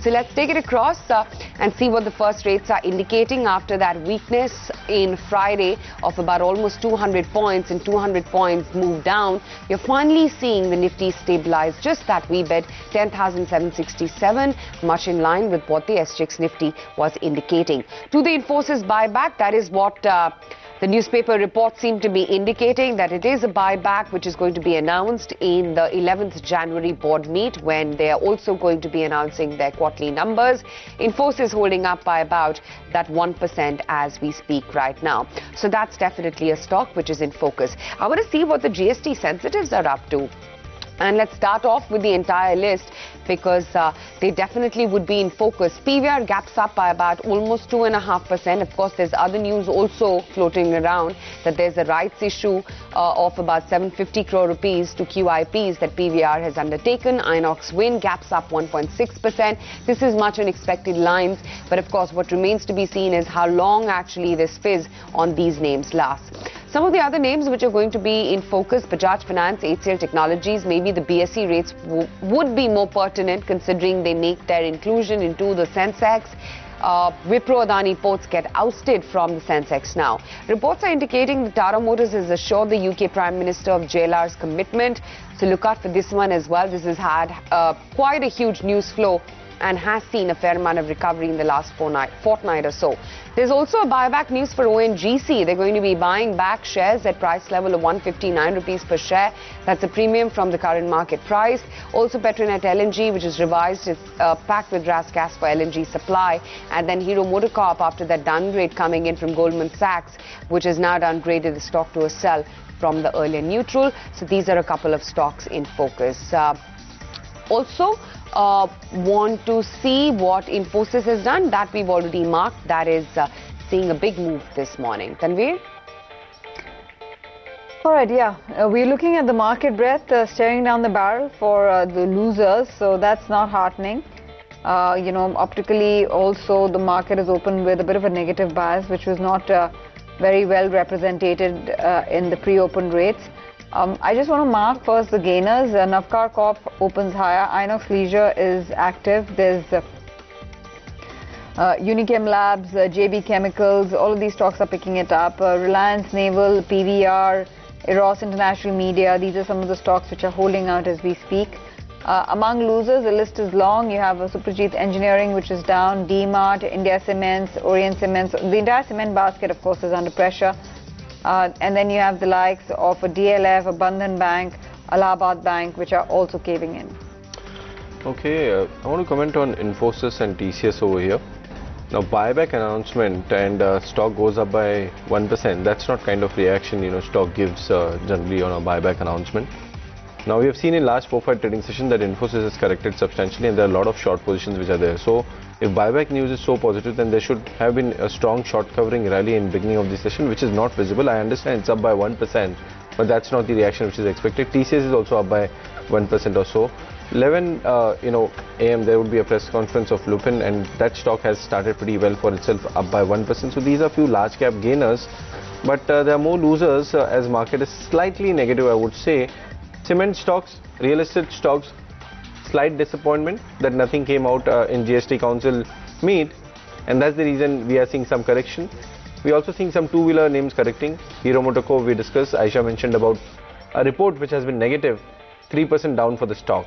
So let's take it across and see what the first rates are indicating after that weakness in Friday of about almost 200 points and 200 points move down. You're finally seeing the Nifty stabilize just that wee bit, 10,767, much in line with what the SGX Nifty was indicating. To the Infosys buyback, that is what the newspaper reports seem to be indicating, that it is a buyback which is going to be announced in the 11th January board meet, when they are also going to be announcing their quarterly numbers. Infosys holding up by about that 1% as we speak right now. So that's definitely a stock which is in focus. I want to see what the GST sensitives are up to. And let's start off with the entire list, because they definitely would be in focus. PVR gaps up by about almost 2.5%. Of course, there's other news also floating around that there's a rights issue of about 750 crore rupees to QIPs that PVR has undertaken. Inox Wind gaps up 1.6%. This is much on expected lines. But of course, what remains to be seen is how long actually this fizz on these names lasts. Some of the other names which are going to be in focus: Bajaj Finance, HCL Technologies. Maybe the BSE rates would be more pertinent, considering they make their inclusion into the Sensex. Wipro Adani Ports get ousted from the Sensex now. Reports are indicating that Tata Motors has assured the UK Prime Minister of JLR's commitment. So look out for this one as well. This has had quite a huge news flow and has seen a fair amount of recovery in the last fortnight or so. There's also a buyback news for ONGC. They're going to be buying back shares at price level of 159 rupees per share. That's a premium from the current market price. Also Petronet LNG, which is revised, is packed with RAS gas for LNG supply. And then Hero MotoCorp, after that downgrade coming in from Goldman Sachs, which has now downgraded the stock to a sell from the earlier neutral. So these are a couple of stocks in focus. Also, want to see what Infosys has done. That we've already marked. That is seeing a big move this morning. Tanveer? All right, yeah. We're looking at the market breadth staring down the barrel for the losers. So that's not heartening. Optically also the market is open with a bit of a negative bias, which was not very well represented in the pre-open rates. I just want to mark first the gainers. Navkar Corp opens higher. Inox Leisure is active. There's Unichem Labs, JB Chemicals. All of these stocks are picking it up. Reliance Naval, PVR, Eros International Media. These are some of the stocks which are holding out as we speak. Among losers, the list is long. You have Suprajit Engineering, which is down. D-Mart, India Cements, Orient Cements. The entire cement basket, of course, is under pressure. And then you have the likes of a DLF, a Bandhan Bank, Allahabad Bank, which are also caving in. Okay, I want to comment on Infosys and TCS over here. Now, buyback announcement and stock goes up by 1%. That's not kind of reaction, stock gives generally on a buyback announcement. Now, we have seen in last 4-5 trading sessions that Infosys has corrected substantially, and there are a lot of short positions which are there. So, if buyback news is so positive, then there should have been a strong short covering rally in beginning of the session, which is not visible. I understand it's up by 1%, but that's not the reaction which is expected. TCS is also up by 1% or so. 11 AM there would be a press conference of Lupin, and that stock has started pretty well for itself, up by 1%. So these are few large cap gainers, but there are more losers as market is slightly negative, I would say. Cement stocks, real estate stocks, slight disappointment that nothing came out in GST Council meet, and that's the reason we are seeing some correction. We are also seeing some two-wheeler names correcting. Hero MotoCorp we discussed. Aisha mentioned about a report which has been negative, 3% down for the stock.